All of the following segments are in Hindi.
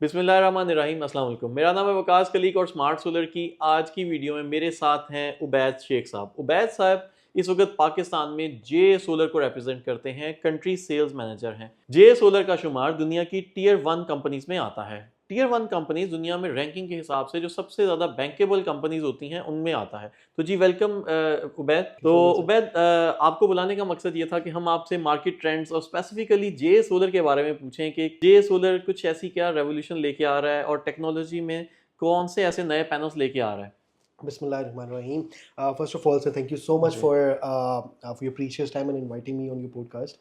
बिस्मिल्लाहिर्रहमानिर्रहीम, अस्सलाम वालेकुम। मेरा नाम है वकास कलीक और स्मार्ट सोलर की आज की वीडियो में मेरे साथ हैं उबैद शेख साहब। उबैद साहब इस वक्त पाकिस्तान में जे सोलर को रिप्रेजेंट करते हैं, कंट्री सेल्स मैनेजर हैं। जे सोलर का शुमार दुनिया की टीयर 1 कंपनीज में आता है। टीयर 1 कंपनीज दुनिया में रैंकिंग के हिसाब से जो सबसे ज़्यादा बैंकेबल कंपनीज होती हैं उनमें आता है। तो जी वेलकम उबैद। तो उबैद, आपको बुलाने का मकसद ये था कि हम आपसे मार्केट ट्रेंड्स और स्पेसिफिकली जे सोलर के बारे में पूछें कि जे सोलर कुछ ऐसी क्या रेवोल्यूशन लेके आ रहा है और टेक्नोलॉजी में कौन से ऐसे नए पैनल्स लेके आ रहा है। Bismillahirrahmanirrahim. First of all, sir, thank you so much ji. for your precious time and inviting me on your podcast.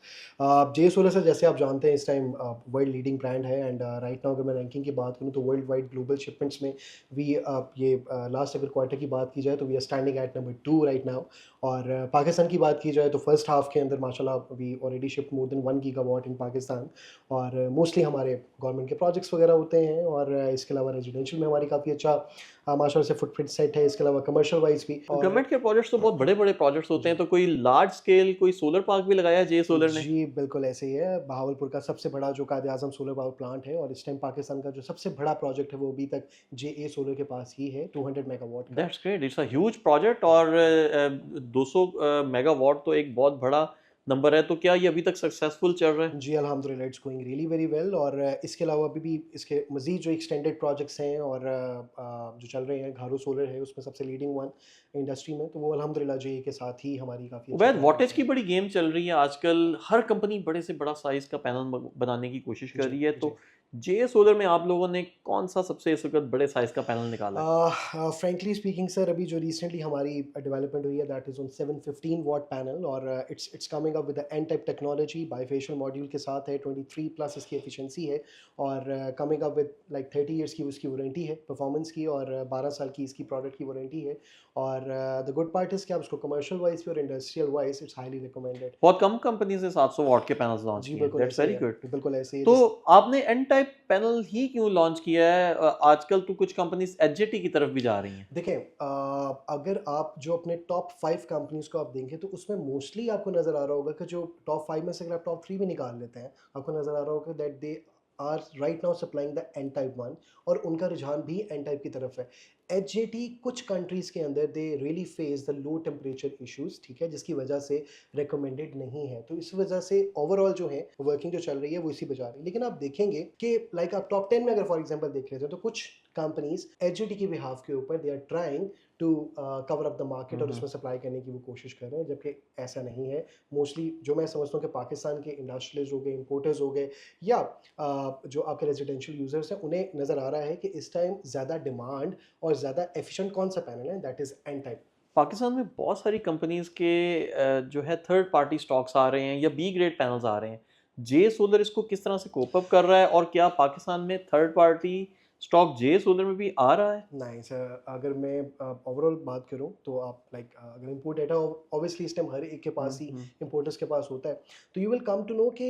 JA solar sir, जैसे आप जानते हैं इस टाइम वर्ल्ड लीडिंग ब्रांड है एंड राइट नाउ अगर मैं रैंकिंग की बात करूं तो वर्ल्ड वाइड ग्लोबल शिपमेंट्स में वी ये लास्ट अगर क्वार्टर की बात की जाए तो we are standing at number 2 right now. और पाकिस्तान की बात की जाए तो फर्स्ट हाफ के अंदर माशाल्लाह we already ship more than 1 gigawatt in Pakistan. और मोस्टली हमारे गवर्नमेंट के प्रोजेक्ट्स वगैरह होते हैं और इसके अलावा रेजिडेंशियल में हमारी काफ़ी अच्छा माशाल्लाह से फुटप्रिंट सेट है। इसके अलावा कमर्शियल वाइज भी और गवर्नमेंट के प्रोजेक्ट्स तो बहुत बड़े बड़े प्रोजेक्ट्स होते जी हैं, तो कोई लार्ज स्केल कोई सोलर पार्क भी लगाया है जे सोलर ने। जी, बिल्कुल ऐसे ही है। बहावलपुर का सबसे बड़ा जो कायद-ए-आज़म सोलर पावर प्लांट है और इस टाइम पाकिस्तान का जो सबसे बड़ा प्रोजेक्ट है वो अभी तक जेए सोलर के पास ही है 200 मेगावाट का। That's great, it's a huge project. और 200 मेगावाट तो एक बहुत बड़ा नंबर है। तो क्या ये अभी तक सक्सेसफुल चल रहा है? जी, अल्हम्दुलिल्लाह it's going really very well. और इसके अलावा अभी भी इसके मज़ीद जो एक्सटेंडेड प्रोजेक्ट्स हैं और जो चल रहे हैं, घारो सोलर है उसमें सबसे लीडिंग वन इंडस्ट्री में, तो वो अल्हम्दुलिल्लाह जेए के साथ ही हमारी काफ़ी अच्छी उबैद, वॉटेज प्रोग्रेस की है। बड़ी गेम चल रही है आजकल। हर कंपनी बड़े से बड़ा साइज का पैनल बनाने की कोशिश कर जी, रही है। जी। तो जे सोलर में आप लोगों ने कौन सा सबसे इस वक्त बड़े साइज का पैनल निकाला है? फ्रैंकली स्पीकिंग सर, अभी जो रिसेंटली हमारी डेवलपमेंट हुई है that is on 715 watt panel और it's coming up with the N type technology bifacial module के साथ है। 23 प्लस इसकी एफिशिएंसी है और coming up with like 30 years की उसकी वारंटी है परफॉर्मेंस की और 12 साल की इसकी प्रोडक्ट की वारंटी है। और द गुड पार्ट इज़ कि आप उसको कमर्शियल वाइज भी और industrial wise it's highly recommended. बहुत कम कंपनी से 700 वॉट के पैनल्स लॉन्च जी, किए हैं। बिल्कुल दैट्स ऐसे ही वेरी है। गुड। बिल्कुल ऐसे ही है तो जिस आपने एन टाइप पैनल ही क्यों लॉन्च किया है? आजकल तो कुछ कंपनीज एचजेटी की तरफ भी जा रही हैं। देखें, अगर आप जो अपने टॉप 5 कंपनीज़ को आप देखें तो उसमें मोस्टली आपको नज़र आ रहा होगा कि जो टॉप 5 में से अगर आप टॉप 3 भी निकाल लेते हैं, आपको नज़र आ रहा होगा that they are right now supplying the N type 1 और उनका रुझान भी एन टाइप की तरफ है। एचजेटी कुछ कंट्रीज़ के अंदर they really face the low temperature issues, ठीक है? जिसकी वजह से रिकमेंडेड नहीं है। तो इस वजह से ओवरऑल जो है वर्किंग जो चल रही है वो इसी पे जा रही है। लेकिन आप देखेंगे कि लाइक आप टॉप 10 में अगर फॉर एग्जांपल देख लेते हैं तो कुछ कंपनीज़ एचजेटी के बिहाफ के ऊपर they are trying to cover up the market और उसमें सप्लाई करने की वो कोशिश कर रहे हैं, जबकि ऐसा नहीं है। मोस्टली जो मैं समझता हूँ कि पाकिस्तान के इंडस्ट्रियलिस्ट हो गए, इंपोर्टर्स हो गए या जो आपके रेजिडेंशियल यूजर्स हैं उन्हें नज़र आ रहा है कि इस टाइम ज़्यादा डिमांड और ज़्यादा एफिशिएंट कौन सा पैनल है, that is an type. Pakistan में बहुत सारी कंपनीज के जो है थर्ड पार्टी स्टॉक्स आ रहे हैं या बी ग्रेड पैनल्स आ रहे हैं। जे सोलर इसको किस तरह से कोप अप कर रहा है और क्या पाकिस्तान में थर्ड पार्टी स्टॉक जे सोलर में भी आ रहा है? नहीं सर, अगर मैं ओवरऑल बात करूं तो आप लाइक अगर इंपोर्ट डेटा ऑब्वियसली इस टाइम हर एक के पास ही हम्म। इंपोर्टर्स के पास होता है, तो you will come to know कि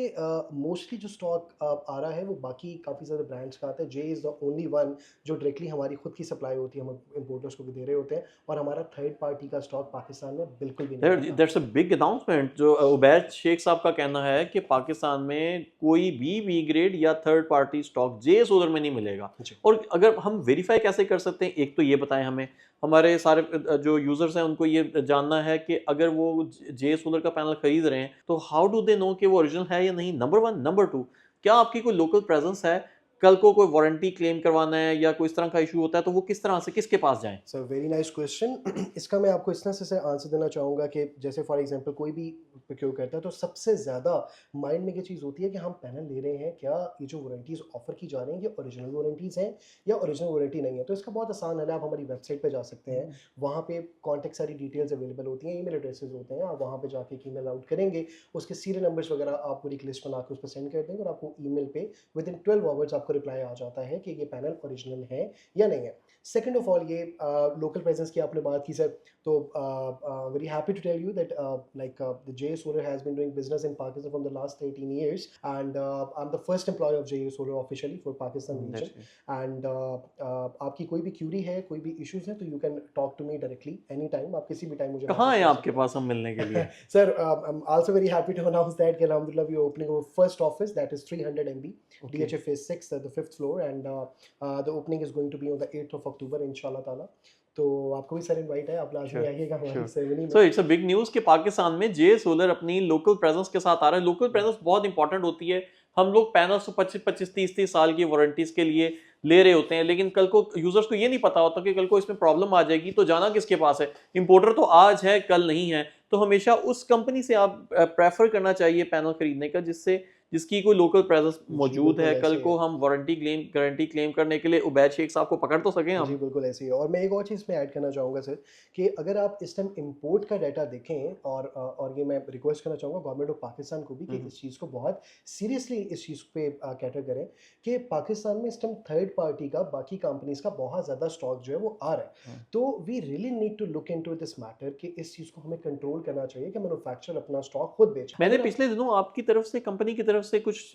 मोस्टली जो स्टॉक आ रहा है वो बाकी काफ़ी ज़्यादा ब्रांड्स का आता है। जे इज़ द ओनली वन जो डायरेक्टली हमारी खुद की सप्लाई होती है, हम इंपोर्टर्स को भी दे रहे होते हैं और हमारा थर्ड पार्टी का स्टॉक पाकिस्तान में बिल्कुल भी नहीं आता। That's a big announcement. जो उबैद शेख साहब का कहना है कि पाकिस्तान में कोई भी बी ग्रेड या थर्ड पार्टी स्टॉक जे सोलर में नहीं मिलेगा। जी। और अगर हम वेरीफाई कैसे कर सकते हैं, एक तो ये बताएं हमें। हमारे सारे जो यूजर्स हैं उनको ये जानना है कि अगर वो जे सोलर का पैनल खरीद रहे हैं तो हाउ डू दे नो कि वो ओरिजिनल है या नहीं, नंबर वन। नंबर टू, क्या आपकी कोई लोकल प्रेजेंस है? कल को कोई वारंटी क्लेम करवाना है या कोई इस तरह का इशू होता है तो वो किस तरह से किसके पास जाएं? Sir, very nice question. इसका मैं आपको इस तरह से आंसर देना चाहूँगा कि जैसे फॉर एग्जांपल कोई भी प्रोक्योर करता है तो सबसे ज़्यादा माइंड में क्या चीज़ होती है कि हम पैनल ले रहे हैं, क्या ये जो वारंटीज़ ऑफर की जा रही हैं ये ओरिजिनल वारंटीज़ हैं या ओरिजिनल वारंटी नहीं है। तो इसका बहुत आसान हल है, आप हमारी वेबसाइट पे जा सकते हैं। वहाँ पे कॉन्टैक्ट सारी डिटेल्स अवेलेबल होती हैं, ईमेल एड्रेसेस होते हैं, आप वहाँ पे जाके एक ईमेल आउट करेंगे, उसके सीरियल नंबर्स वगैरह आप पूरी एक लिस्ट बना के उस पर सेंड कर देंगे और आपको ईमेल पे विद इन 12 आवर्स आपको रिप्लाई आ जाता है कि ये पैनल ओरिजिनल है या नहीं है। सेकंड ऑफ ऑल, ये लोकल प्रेजेंस की आपने बात की सर, तो very happy to tell you that like the J solar has been doing business in Pakistan from the last 18 years and I am the first employ of J solar officially for Pakistan region. And आपकी कोई भी क्यूरी है, कोई भी इश्यूज है तो you can talk to me directly any time, आप किसी भी टाइम मुझे कहाँ मैसेज है कर आपके सकते पास हम मिलने के लिए? हैं। Sir, I am also very happy to announce that कि alhamdulillah we are opening our first office that is 300 MB okay. DHF phase 6 the 5th floor and the opening is going to be on the 8th of October इंशाल्लाह ताला। तो आपको भी सर इनवाइट है, आप लाजमी श्योर आइएगा हमारी श्योर सेरेमनी सो में। इट्स अ बिग न्यूज़ कि पाकिस्तान में जे सोलर अपनी लोकल प्रेजेंस के साथ आ रहा है। लोकल प्रेजेंस बहुत इंपॉर्टेंट होती है। हम लोग पैनल्स तो 25-25 30-30 साल की वारंटीज के लिए ले रहे होते हैं, लेकिन कल को यूजर्स को ये नहीं पता होता कि कल को इसमें प्रॉब्लम आ जाएगी तो जाना किसके पास है। इंपोर्टर तो आज है कल नहीं है, तो हमेशा उस कंपनी से आप प्रेफर करना चाहिए पैनल खरीदने का जिसकी कोई लोकल प्रेजेंस जी मौजूद है। बिल्कुल कल ऐसे को है। हम वारंटी क्लेम गारंटी क्लेम करने के लिए उबैद शेख साहब को पकड़ तो सकें जी हम। बिल्कुल ऐसे ही है। और मैं एक और चीज़ में ऐड करना चाहूँगा सर कि अगर आप इस टाइम इंपोर्ट का डाटा देखें और ये मैं रिक्वेस्ट करना चाहूँगा गवर्नमेंट ऑफ पाकिस्तान को भी कि इस चीज़ को बहुत सीरियसली इस चीज़ पे कैटर करें कि पाकिस्तान में इस टाइम थर्ड पार्टी का बाकी कंपनीज का बहुत ज़्यादा स्टॉक जो है वो आ रहा है। हम्म। तो we really need to look into this matter कि इस चीज़ को हमें कंट्रोल करना चाहिए कि मैन्युफैक्चरर अपना स्टॉक खुद बेचे। मैंने अगर आप पिछले दिनों आपकी तरफ से कंपनी की तरफ से कुछ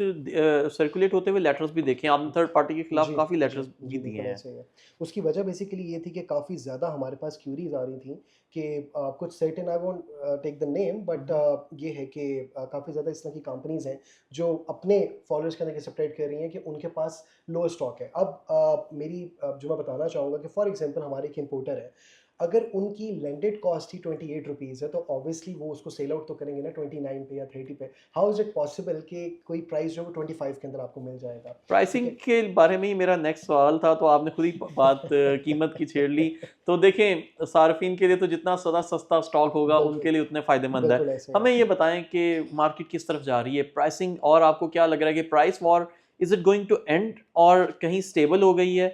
सर्कुलेट होते हुए लेटर्स भी देखे हैं। आपने थर्ड पार्टी के खिलाफ जी, काफी जी, लेटर्स भी जी, दिए बिल्कुल हैं। ऐसे ही है। उसकी वजह बेसिकली ये थी कि काफ़ी ज़्यादा हमारे पास क्यूरीज़ आ रही थी कि कुछ certain I won't take the name but ये है कि काफ़ी ज़्यादा इस तरह की कंपनीज़ हैं जो अपने फॉलोअर्स के अंदर सेपरेट कर रही हैं कि उनके पास लो स्टॉक है। अब जो मैं बताना चाहूँगा कि फॉर एग्जांपल हमारे एक इंपोर्टर है, अगर उनकी लैंडेड कॉस्ट ही 28 रुपीज़ है तो ऑब्वियसली वो उसको सेल आउट तो करेंगे ना 29 पे या 30 पे। हाउ इज़ इट पॉसिबल कि कोई प्राइस जो है वो 25 के अंदर आपको मिल जाएगा? ठीक प्राइसिंग है। के बारे में ही मेरा नेक्स्ट सवाल था, तो आपने खुद ही बात कीमत की छेड़ ली। तो देखें, सार्फिन के लिए तो जितना सदा सस्ता स्टॉक होगा बिल्कुल, उनके लिए उतने फायदेमंद है। बिल्कुल ऐसे है। हमें ये बताएं कि मार्केट किस तरफ जा रही है, प्राइसिंग, और आपको क्या लग रहा है कि price war is it going to end और कहीं स्टेबल हो गई है?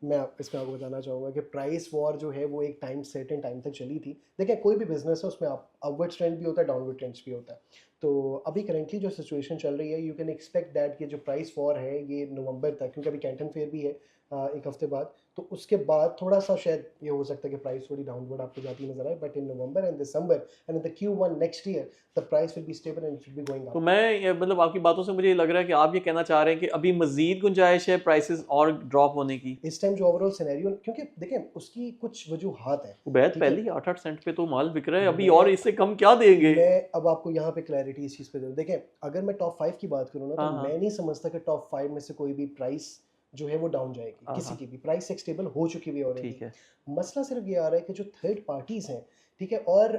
मैं इसमें आपको बताना चाहूँगा कि प्राइस वॉर जो है वो एक टाइम सर्टेन टाइम तक चली थी। देखिए कोई भी बिज़नेस है उसमें अपवर्ड ट्रेंड भी होता है, डाउनवर्ड ट्रेंड्स भी होता है। तो अभी करेंटली जो सिचुएशन चल रही है यू कैन एक्सपेक्ट दैट कि जो प्राइस वॉर है ये नवंबर तक, क्योंकि अभी कैंटन फेयर भी है 1 हफ्ते बाद, तो उसके बाद थोड़ा-सा शायद ये हो सकता है कि प्राइस थोड़ी डाउनवर्ड आपको जाती नज़र आए, but in November and December and in the Q1 next year the price will be stable and it will be going तो अप। मतलब आपकी बातों से मुझे ये लग रहा है कि आप ये कहना चाह रहे हैं कि अभी मजीद गुंजाइश है प्राइसेस और ड्रॉप होने की। इस टाइम जो ओवरऑल सिनेरियो, क्योंकि देखिए उसकी कुछ वजूहात हैं, उबैद, ठीक है? पहले ही 8-8 सेंट पे तो माल बिक रहा है, अभी और मैं इससे कम क्या देंगे? मैं अब आपको यहाँ पे क्लैरिटी इस चीज़ पे दूँ। देखें, अगर मैं टॉप 5 की बात करूँ ना, तो हाँ हाँ मैं नहीं समझता कि टॉप 5 में से कोई भी प्राइस जो है वो डाउन जाएगी, हाँ किसी हाँ, की भी। प्राइस एक स्टेबल हो चुकी हुई है ऑलरेडी। ठीक है। मसला सिर्फ़ ये आ रहा है कि जो थर्ड पार्टीज़ हैं, ठीक है? और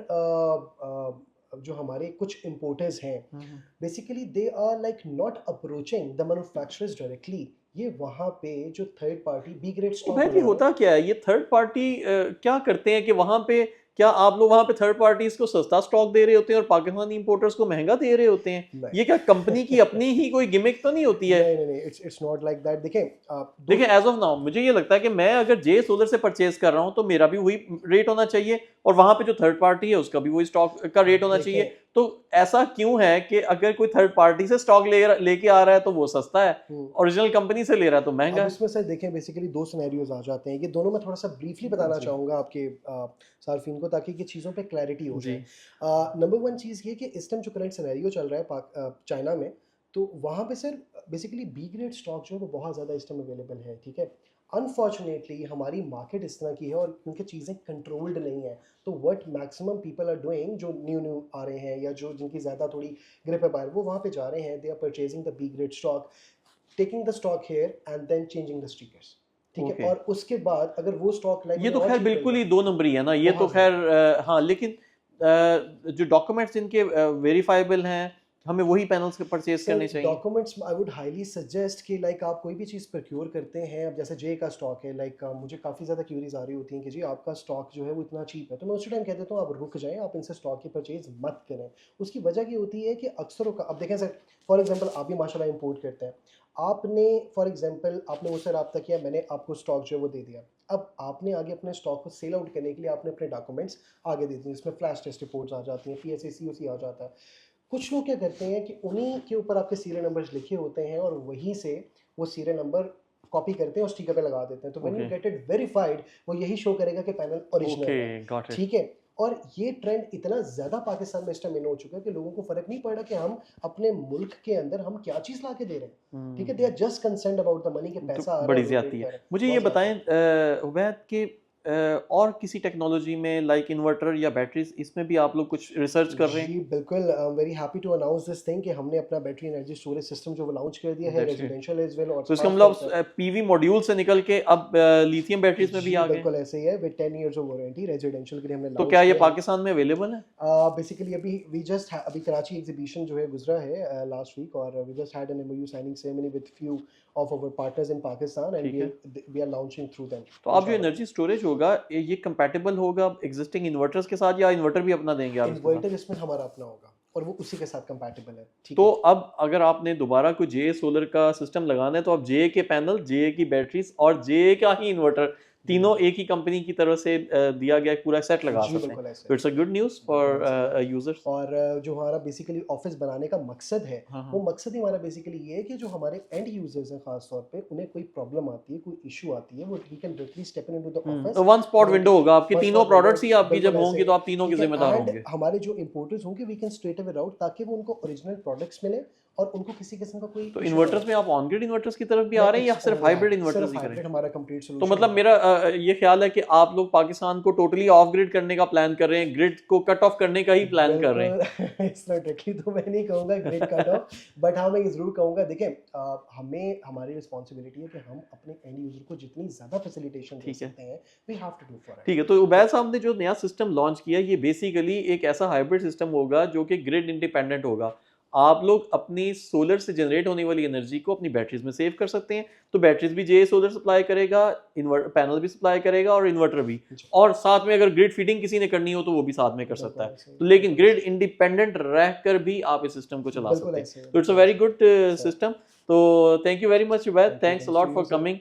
जो हमारे कुछ इम्पोर्टर्स हैं, hmm. Basically they are like not approaching the manufacturers directly. ये वहाँ पे जो third party B grade stock Ubaid, ये बना रहे हैं। होता क्या है, ये थर्ड पार्टी क्या करते हैं कि वहां पे क्या आप लोग वहां पे थर्ड पार्टीज को सस्ता स्टॉक दे रहे होते हैं और पाकिस्तानी इंपोर्टर्स को महंगा दे रहे होते हैं? ये क्या कंपनी की नहीं। अपनी ही कोई गिमिक तो नहीं होती है? नहीं, इट्स नॉट लाइक दैट। देखें, आप दो देखिए, एज ऑफ नाउ मुझे ये लगता है कि मैं अगर जे सोलर से परचेज कर रहा हूं तो मेरा भी वही रेट होना चाहिए और वहां पे जो थर्ड पार्टी है उसका भी वही स्टॉक का रेट होना चाहिए। देखें। तो ऐसा क्यों है कि अगर कोई थर्ड पार्टी से स्टॉक लेके आ रहा है तो वो सस्ता है, हुँ। ओरिजिनल कंपनी से ले रहा है तो महंगा अब है? इसमें सर देखें बेसिकली 2 सिनेरियोज़ आ जाते हैं। ये दोनों मैं थोड़ा-सा ब्रीफली बताना जी चाहूँगा आपके सार्फिन को, ताकि ये चीज़ों पे क्लैरिटी हो जी। जाए। नंबर 1 चीज़ ये कि इस टाइम जो करंट सिनेरियो चल रहा है चाइना में, तो वहाँ पे sir basically B grade stock जो है वो बहुत ज़्यादा इस टाइम अवेलेबल है, ठीक है? अनफॉर्चुनेटली हमारी मार्केट इस तरह की है और क्योंकि चीज़ें कंट्रोल्ड नहीं है, तो what maximum people are doing, जो न्यू आ रहे हैं या जो जिनकी ज़्यादा थोड़ी ग्रिप है बाहर, वो वहाँ पे जा रहे हैं, they are purchasing the B grade stock, taking the stock here and then changing the stickers, ठीक है? ओके, और उसके बाद अगर वो स्टॉक लाइक ये उन्हें तो और खैर चीप मिल बिल्कुल रहा ही है, दो नंबरी है ना, ये तो बहुत खैर ज़्यादा। हाँ, लेकिन जो डॉक्यूमेंट्स इनके वेरीफाइबल हैं, हमें वही पैनल्स परचेज सर करने चाहिए। Documents I would highly suggest कि लाइक आप कोई भी चीज़ प्रोक्योर करते हैं, अब जैसे जे का स्टॉक है, लाइक मुझे काफ़ी ज़्यादा क्यूरीज आ रही होती हैं कि जी आपका स्टॉक जो है वो इतना चीप है, तो मैं उसी टाइम कह देता हूँ आप रुक जाएं, आप इनसे स्टॉक की परचेज मत करें। उसकी वजह ये होती है कि अक्सर अब देखें सर, फॉर एग्जांपल आप भी माशाल्लाह इंपोर्ट करते हैं, आपने फॉर एग्जांपल आपने मुझसे रब्ता किया, मैंने आपको स्टॉक जो है वो दे दिया। अब आपने आगे अपने स्टॉक को सेल आउट करने के लिए आपने अपने डॉक्यूमेंट्स आगे दे दिए, इसमें फ्लैश टेस्ट रिपोर्ट्स आ जाती हैं, पीएसए सीओसी आ जाता है। कुछ लोग क्या करते हैं कि उन्हीं के ऊपर आपके सीरियल नंबर्स लिखे होते हैं और वहीं से वो सीरियल नंबर कॉपी करते हैं और स्टिकर पे लगा देते हैं, तो when you okay get it verified वो यही शो करेगा कि पैनल ओरिजिनल ओके, है, गॉट इट। ठीक है? और ये ट्रेंड इतना ज़्यादा पाकिस्तान में इस टाइम इन हो चुका है कि लोगों को फ़र्क नहीं पड़ रहा कि हम अपने मुल्क के अंदर हम क्या चीज़ ला के दे रहे हैं, ठीक है? They are just concerned about the money, कि तो पैसा आ रहा बड़ी है, रोटेट ज्यादती कर है। रहे हैं, मुझे ये बहुत ज़्यादा है। बताएं उबैद कि और किसी टेक्नोलॉजी में लाइक इन्वर्टर या बैटरीज, इसमें भी आप लोग कुछ रिसर्च कर रहे हैं? जी बिल्कुल, I am very happy to announce this thing कि हमने अपना बैटरी एनर्जी स्टोरेज सिस्टम जो वो लॉन्च कर दिया है That's great. Residential as well और तो इसका खास मतलब तौर पर पीवी मॉड्यूल से निकल के अब लिथियम बैटरीज में भी जी आ गए? बिल्कुल ऐसे ही है with 10 years of warranty residential के लिए हमने तो लॉन्च क्या ये किया है। पाकिस्तान में अवेलेबल है? बेसिकली अभी कराची एग्जीबिशन जो है गुजरा है लास्ट वीक और we just had an MOU signing ceremony with few of our partners in Pakistan and ठीक है। We are launching through them. तो आप जो एनर्जी स्टोरेज होगा ये कंपैटिबल होगा एग्जिस्टिंग इन्वर्टर्स के साथ, या इन्वर्टर भी अपना देंगे आप इसके साथ? इन्वर्टर इसमें हमारा अपना होगा और वो उसी के साथ कंपैटिबल है। ठीक तो है। अब अगर आपने दोबारा कोई जे सोलर का सिस्टम लगाना है तो आप जे के पैनल, जे की बैटरीज और जे का ही इन्वर्टर तीनों एक ही कंपनी की तरफ से दिया गया एक पूरा सेट लगा जी सकते हैं। बिल्कुल ऐसे तो it's a good news for users. और जो हमारा बेसिकली ऑफिस बनाने का मकसद है हाँ वो हाँ। मकसद ही हमारा बेसिकली ये है कि जो हमारे एंड यूजर्स हैं खास तौर पे उन्हें कोई प्रॉब्लम आती है कोई इशू आती है वो we can directly step in into the office. तो वन स्पॉट विंडो होगा आपकी, One तीनों spot प्रोडक्ट्स window, ही आपकी जब बिल्कुल होंगी ऐसे, तो आप तीनों के ठीक है, जिम्मेदार and होंगे। हमारे जो इंपोर्टर्स होंगे वी कैन स्ट्रेट अवे राउट ताकि वो उनको ओरिजिनल प्रोडक्ट्स मिले और उनको किसी किस्म का कोई तो issue इन्वर्टर्स ना में आप ऑन ग्रिड इन्वर्टर्स की तरफ भी हो। आ रहे हैं या It's सिर्फ only हाइब्रिड hybrid, इन्वर्टर्स सिर्फ ही हाइब्रिड करेंगे? हमारा कंप्लीट तो सोल्यूशन मतलब मेरा ये ख्याल है कि आप लोग पाकिस्तान को टोटली ऑफ ग्रिड करने का प्लान कर रहे हैं, ग्रिड को कट ऑफ करने का ही प्लान कर रहे हैं। बिल्कुल इट्स नॉट डायरेक्टली तो मैं नहीं कहूँगा ग्रिड कट ऑफ बट हाँ मैं ये ज़रूर कहूँगा देखें हमें हमारी रिस्पॉन्सिबिलिटी है कि हम अपने एंड यूजर को जितनी ज़्यादा फैसिलिटेशन दे ठीक है। सकते हैं we have to do for it. ठीक है, तो उबैद साहब ने जो नया सिस्टम लॉन्च किया ये बेसिकली एक ऐसा हाइब्रिड सिस्टम होगा जो कि ग्रिड इंडिपेंडेंट होगा। आप लोग अपनी सोलर से जनरेट होने वाली एनर्जी को अपनी बैटरीज में सेव कर सकते हैं। तो बैटरीज भी जे सोलर सप्लाई करेगा, इन्वर्टर पैनल भी सप्लाई करेगा और इन्वर्टर भी, जी। और साथ में अगर ग्रिड फीडिंग किसी ने करनी हो तो वो भी साथ में कर सकता है। बिल्कुल ऐसे, तो लेकिन ग्रिड इंडिपेंडेंट रहकर भी आप इस सिस्टम को चला बिल्कुल सकते हैं। ऐसे, तो it's a very good system. तो thank you very much Ubaid, Thank you, thanks a lot thanks for to you, sir. Coming.